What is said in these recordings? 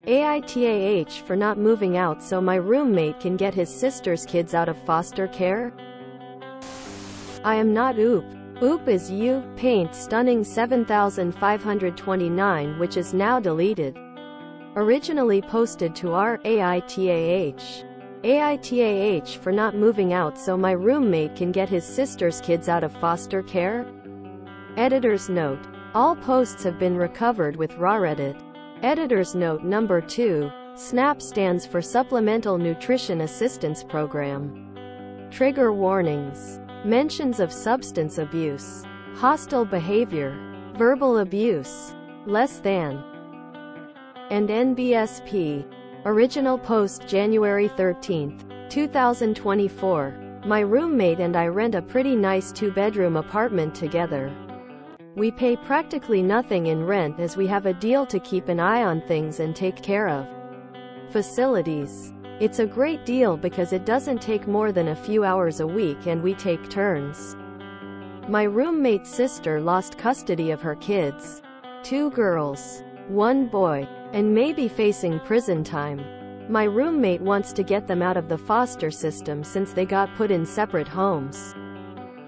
AITAH for not moving out so my roommate can get his sister's kids out of foster care? I am not Oop. Oop is you, paint stunning 7529 which is now deleted. Originally posted to our AITAH. AITAH for not moving out so my roommate can get his sister's kids out of foster care? Editor's note. All posts have been recovered with RawReddit. Editor's note number 2. SNAP stands for Supplemental Nutrition Assistance Program. Trigger warnings. Mentions of substance abuse, hostile behavior, verbal abuse, less than, and NBSP. Original post January 13, 2024. My roommate and I rent a pretty nice 2-bedroom apartment together. We pay practically nothing in rent as we have a deal to keep an eye on things and take care of facilities. It's a great deal because it doesn't take more than a few hours a week and we take turns. My roommate's sister lost custody of her kids. 2 girls, 1 boy, and may be facing prison time. My roommate wants to get them out of the foster system since they got put in separate homes.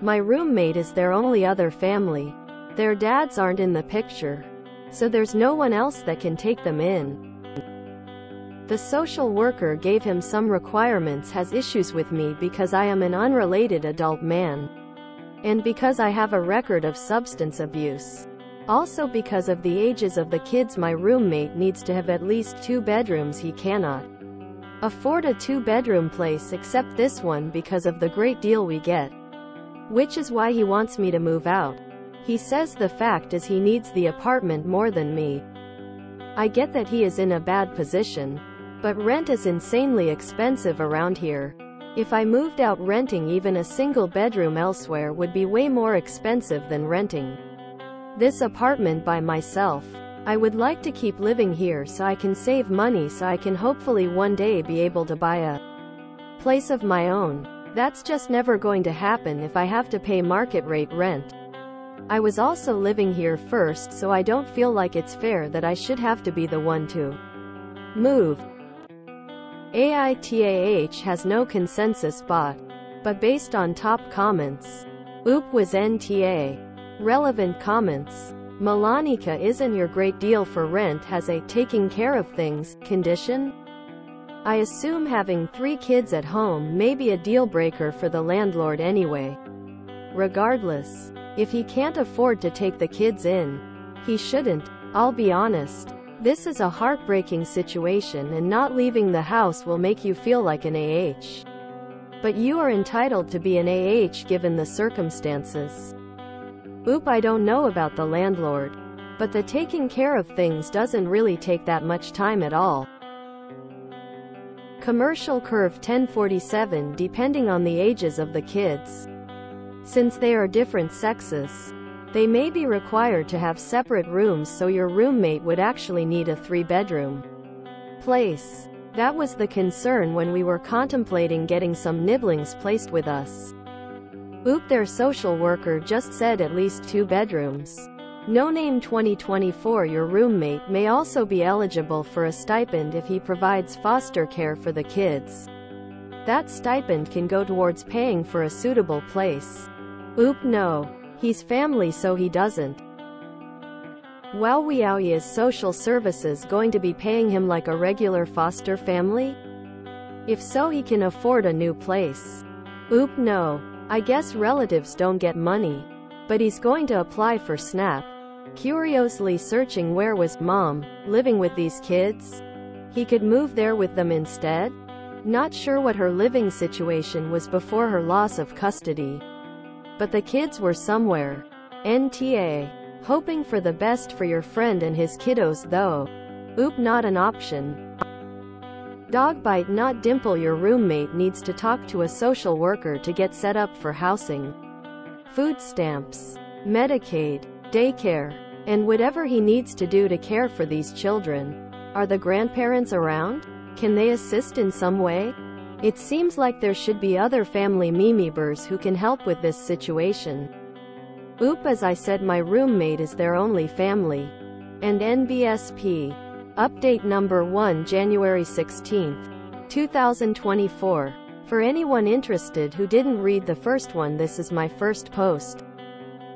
My roommate is their only other family. Their dads aren't in the picture, so there's no one else that can take them in. The social worker gave him some requirements, has issues with me because I am an unrelated adult man, and because I have a record of substance abuse. Also because of the ages of the kids my roommate needs to have at least 2 bedrooms. He cannot afford a 2-bedroom place except this one because of the great deal we get, which is why he wants me to move out. He says the fact is he needs the apartment more than me. I get that he is in a bad position, but rent is insanely expensive around here. If I moved out, renting even a single bedroom elsewhere would be way more expensive than renting this apartment by myself. I would like to keep living here so I can save money so I can hopefully one day be able to buy a place of my own. That's just never going to happen if I have to pay market rate rent. I was also living here first, so I don't feel like it's fair that I should have to be the one to move. AITAH has no consensus bot, but based on top comments, Oop was NTA. Relevant comments. Melanika, isn't your great deal for rent has a taking care of things condition? I assume having 3 kids at home may be a deal breaker for the landlord anyway. Regardless, if he can't afford to take the kids in, he shouldn't. I'll be honest. This is a heartbreaking situation and not leaving the house will make you feel like an AH. But you are entitled to be an AH given the circumstances. Oop, I don't know about the landlord, but the taking care of things doesn't really take that much time at all. Commercial curve 1047 depending on the ages of the kids. Since they are different sexes, they may be required to have separate rooms, so your roommate would actually need a 3-bedroom place. That was the concern when we were contemplating getting some nibblings placed with us. Oop, their social worker just said at least 2 bedrooms. No name 2024. Your roommate may also be eligible for a stipend if he provides foster care for the kids. That stipend can go towards paying for a suitable place. Oop, no. He's family so he doesn't. Wowie, is social services going to be paying him like a regular foster family? If so, he can afford a new place. Oop, no. I guess relatives don't get money. But he's going to apply for SNAP. Curiously searching where was mom living with these kids? He could move there with them instead? Not sure what her living situation was before her loss of custody. But the kids were somewhere. NTA. Hoping for the best for your friend and his kiddos though. Oop, not an option. Dog bite, not dimple. Your roommate needs to talk to a social worker to get set up for housing, food stamps, Medicaid, daycare, and whatever he needs to do to care for these children. Are the grandparents around? Can they assist in some way? It seems like there should be other family memebers who can help with this situation. Oop, as I said, my roommate is their only family. And NBSP. Update number 1, January 16, 2024. For anyone interested who didn't read the first one, this is my first post.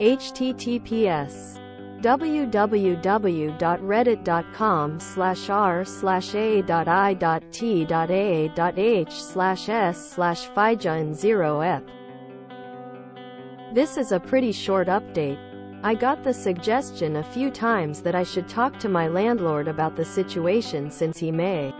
https www.reddit.com/r/a.i.t.a.h/s/fijan0ep. This is a pretty short update. I got the suggestion a few times that I should talk to my landlord about the situation since he may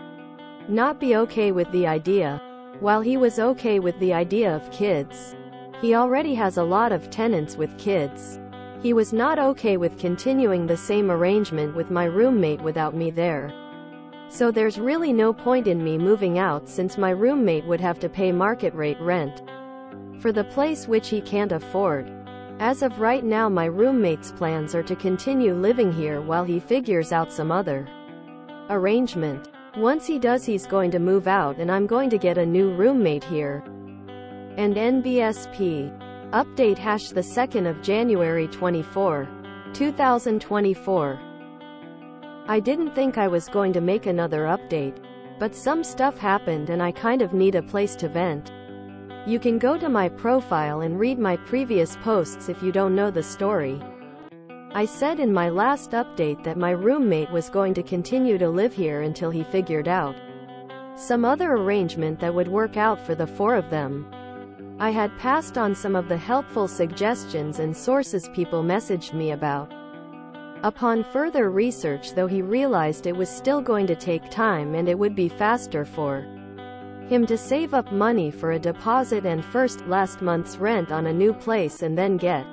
not be okay with the idea. While he was okay with the idea of kids, he already has a lot of tenants with kids. He was not okay with continuing the same arrangement with my roommate without me there. So there's really no point in me moving out since my roommate would have to pay market rate rent for the place which he can't afford. As of right now, my roommate's plans are to continue living here while he figures out some other arrangement. Once he does, he's going to move out and I'm going to get a new roommate here. And NBSP update the 2nd of January 24, 2024. I didn't think I was going to make another update, but some stuff happened and I kind of need a place to vent. You can go to my profile and read my previous posts if you don't know the story. I said in my last update that my roommate was going to continue to live here until he figured out some other arrangement that would work out for the four of them. I had passed on some of the helpful suggestions and sources people messaged me about. Upon further research, though, he realized it was still going to take time and it would be faster for him to save up money for a deposit and last month's rent on a new place and then get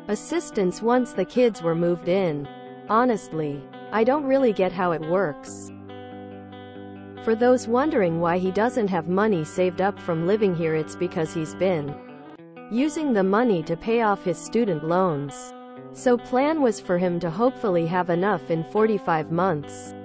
assistance once the kids were moved in. Honestly, I don't really get how it works. For those wondering why he doesn't have money saved up from living here, it's because he's been using the money to pay off his student loans. So plan was for him to hopefully have enough in 45 months.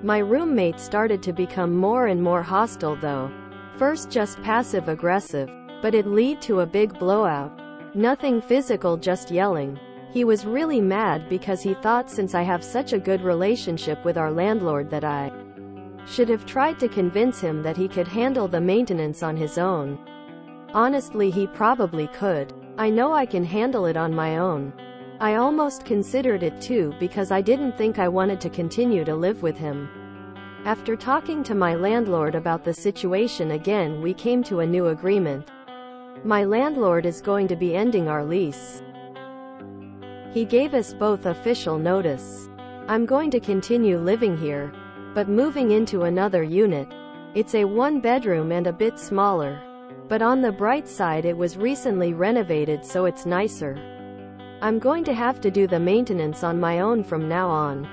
My roommate started to become more and more hostile though. First just passive-aggressive, but it led to a big blowout. Nothing physical, just yelling. He was really mad because he thought since I have such a good relationship with our landlord that I should have tried to convince him that he could handle the maintenance on his own. Honestly, he probably could. I know I can handle it on my own. I almost considered it too because I didn't think I wanted to continue to live with him. After talking to my landlord about the situation again, we came to a new agreement. My landlord is going to be ending our lease. He gave us both official notice. I'm going to continue living here, but moving into another unit. It's a one-bedroom and a bit smaller. But on the bright side, it was recently renovated, so it's nicer. I'm going to have to do the maintenance on my own from now on.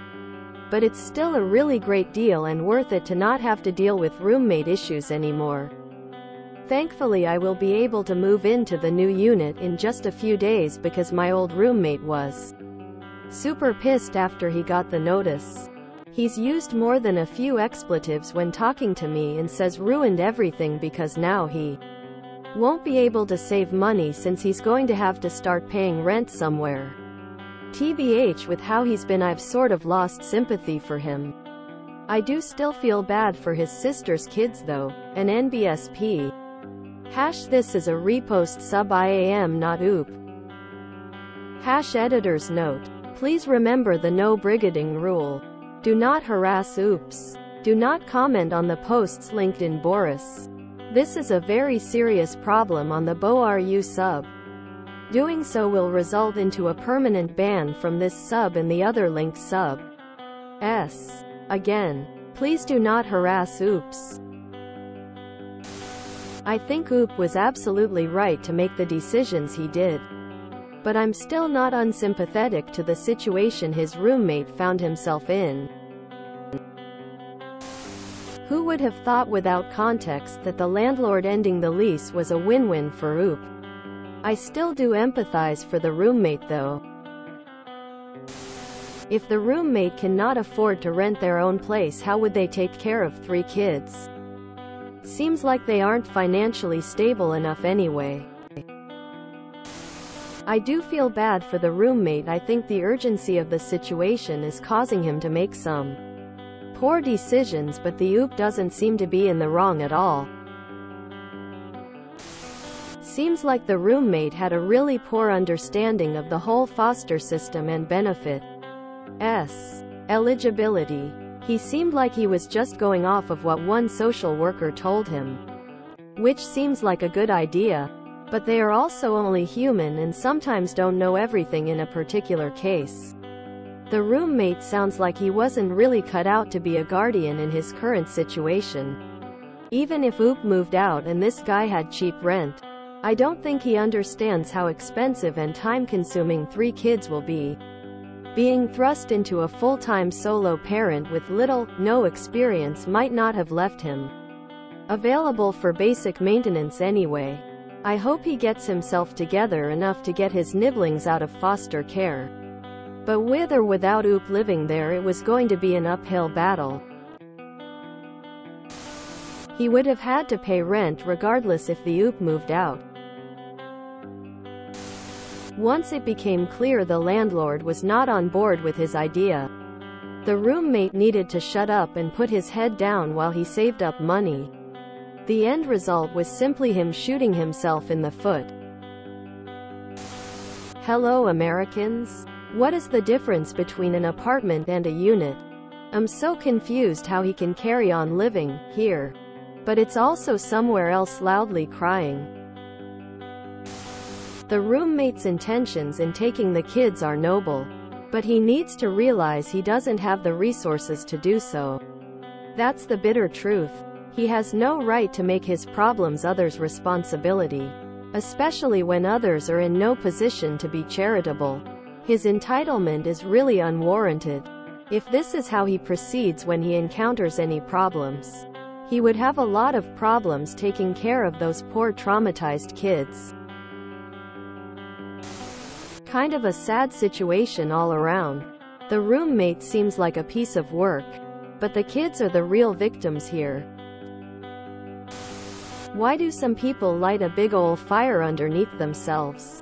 But it's still a really great deal and worth it to not have to deal with roommate issues anymore. Thankfully, I will be able to move into the new unit in just a few days because my old roommate was super pissed after he got the notice. He's used more than a few expletives when talking to me and says ruined everything because now he won't be able to save money since he's going to have to start paying rent somewhere. TBH, with how he's been, I've sort of lost sympathy for him. I do still feel bad for his sister's kids though. An NBSP. This is a repost sub IAM, not OOP. Editor's note. Please remember the no brigading rule. Do not harass OOPs. Do not comment on the posts linked in Boris. This is a very serious problem on the BoRU sub. Doing so will result into a permanent ban from this sub and the other linked sub. Again, please do not harass OOPs. I think OOP was absolutely right to make the decisions he did. But I'm still not unsympathetic to the situation his roommate found himself in. Who would have thought without context that the landlord ending the lease was a win-win for OOP? I still do empathize for the roommate though. If the roommate cannot afford to rent their own place, how would they take care of 3 kids? Seems like they aren't financially stable enough anyway. I do feel bad for the roommate. I think the urgency of the situation is causing him to make some Poor decisions, but the OOP doesn't seem to be in the wrong at all. Seems like the roommate had a really poor understanding of the whole foster system and benefits. Eligibility. He seemed like he was just going off of what one social worker told him. Which seems like a good idea, but they are also only human and sometimes don't know everything in a particular case. The roommate sounds like he wasn't really cut out to be a guardian in his current situation. Even if OOP moved out and this guy had cheap rent, I don't think he understands how expensive and time-consuming 3 kids will be. Being thrust into a full-time solo parent with little, no experience might not have left him available for basic maintenance anyway. I hope he gets himself together enough to get his nibblings out of foster care. But with or without OOP living there, it was going to be an uphill battle. He would have had to pay rent regardless if the OOP moved out. Once it became clear the landlord was not on board with his idea, the roommate needed to shut up and put his head down while he saved up money. The end result was simply him shooting himself in the foot. Hello, Americans. What is the difference between an apartment and a unit? I'm so confused how he can carry on living here, but it's also somewhere else loudly crying. The roommate's intentions in taking the kids are noble, but he needs to realize he doesn't have the resources to do so. That's the bitter truth. He has no right to make his problems others' responsibility, especially when others are in no position to be charitable. His entitlement is really unwarranted. If this is how he proceeds when he encounters any problems, he would have a lot of problems taking care of those poor traumatized kids. Kind of a sad situation all around. The roommate seems like a piece of work, but the kids are the real victims here. Why do some people light a big ol' fire underneath themselves?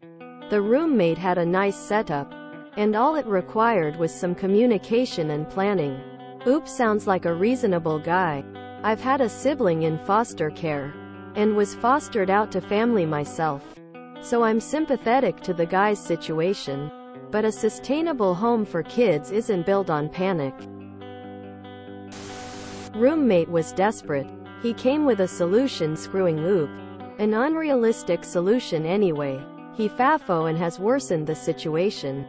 The roommate had a nice setup, and all it required was some communication and planning. OOP sounds like a reasonable guy. I've had a sibling in foster care, and was fostered out to family myself, so I'm sympathetic to the guy's situation. But a sustainable home for kids isn't built on panic. Roommate was desperate. He came with a solution screwing OOP. An unrealistic solution anyway. He FAFO and has worsened the situation.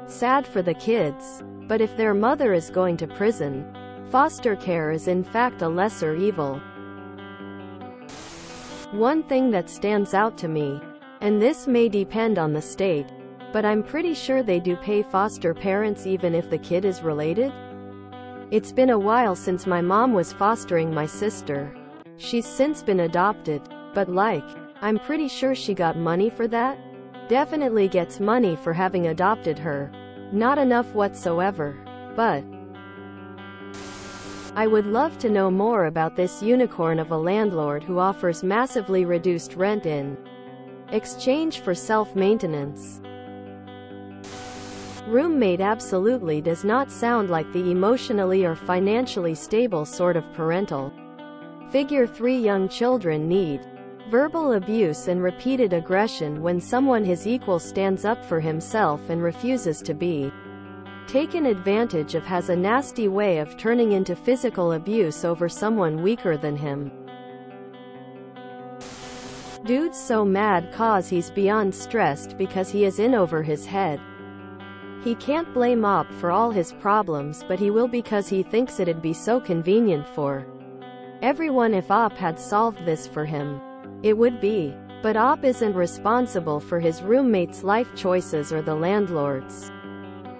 Sad for the kids. But if their mother is going to prison, foster care is in fact a lesser evil. One thing that stands out to me, and this may depend on the state, but I'm pretty sure they do pay foster parents even if the kid is related. It's been a while since my mom was fostering my sister. She's since been adopted, but I'm pretty sure she got money for that. Definitely gets money for having adopted her. Not enough whatsoever. But I would love to know more about this unicorn of a landlord who offers massively reduced rent in exchange for self-maintenance. Roommate absolutely does not sound like the emotionally or financially stable sort of parental figure 3 young children need. Verbal abuse and repeated aggression when someone his equal stands up for himself and refuses to be taken advantage of has a nasty way of turning into physical abuse over someone weaker than him. Dude's so mad cause he's beyond stressed because he is in over his head. He can't blame OP for all his problems, but he will because he thinks it'd be so convenient for everyone if OP had solved this for him. It would be. But OP isn't responsible for his roommate's life choices or the landlord's.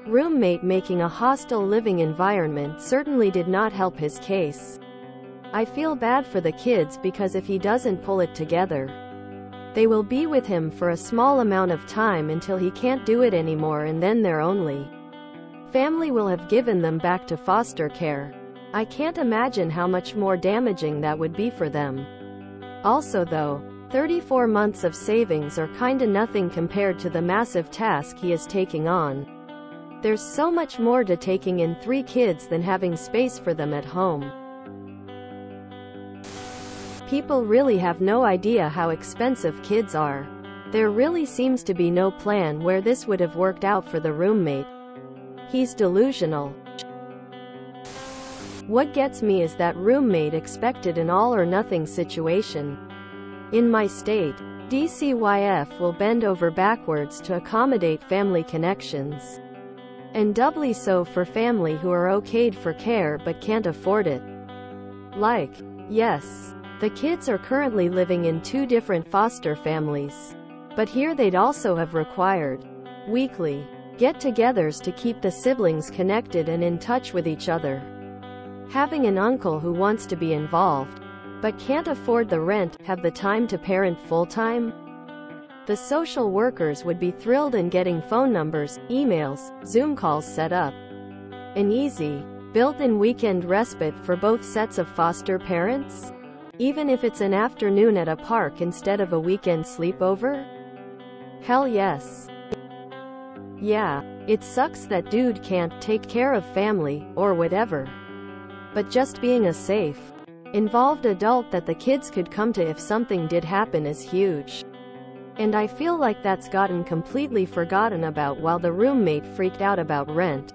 Roommate making a hostile living environment certainly did not help his case. I feel bad for the kids because if he doesn't pull it together, they will be with him for a small amount of time until he can't do it anymore, and then their only family will have given them back to foster care. I can't imagine how much more damaging that would be for them. Also though, 34 months of savings are kinda nothing compared to the massive task he is taking on. There's so much more to taking in 3 kids than having space for them at home. People really have no idea how expensive kids are. There really seems to be no plan where this would have worked out for the roommate. He's delusional. What gets me is that roommate expected an all-or-nothing situation. In my state, DCYF will bend over backwards to accommodate family connections. And doubly so for family who are okayed for care but can't afford it. Like, yes, the kids are currently living in 2 different foster families. But here they'd also have required weekly get-togethers to keep the siblings connected and in touch with each other. Having an uncle who wants to be involved, but can't afford the rent, have the time to parent full-time? The social workers would be thrilled in getting phone numbers, emails, Zoom calls set up. An easy, built-in weekend respite for both sets of foster parents? Even if it's an afternoon at a park instead of a weekend sleepover? Hell yes. Yeah, it sucks that dude can't take care of family, or whatever. But just being a safe, involved adult that the kids could come to if something did happen is huge. And I feel like that's gotten completely forgotten about while the roommate freaked out about rent.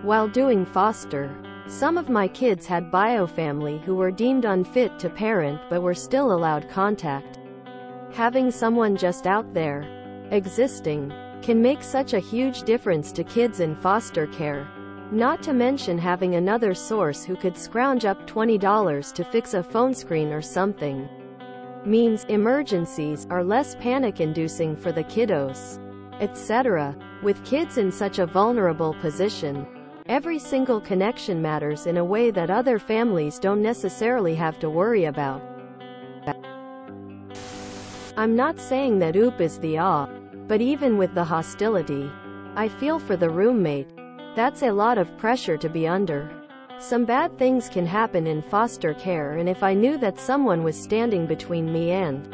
While doing foster, some of my kids had bio family who were deemed unfit to parent but were still allowed contact. Having someone just out there, existing, can make such a huge difference to kids in foster care. Not to mention having another source who could scrounge up $20 to fix a phone screen or something. Means emergencies are less panic-inducing for the kiddos, etc. With kids in such a vulnerable position, every single connection matters in a way that other families don't necessarily have to worry about. I'm not saying that OOP is the awe, but even with the hostility, I feel for the roommate. That's a lot of pressure to be under. Some bad things can happen in foster care, and if I knew that someone was standing between me and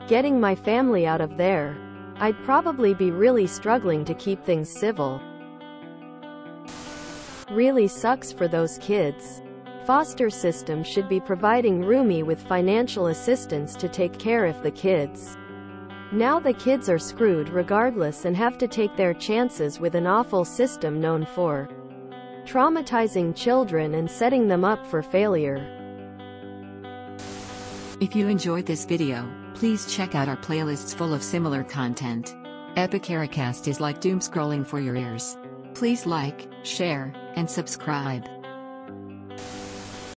getting my family out of there, I'd probably be really struggling to keep things civil. Really sucks for those kids. Foster system should be providing roomie with financial assistance to take care of the kids. Now the kids are screwed regardless and have to take their chances with an awful system known for traumatizing children and setting them up for failure. If you enjoyed this video, please check out our playlists full of similar content. Epic AITAH is like doom scrolling for your ears. Please like, share, and subscribe.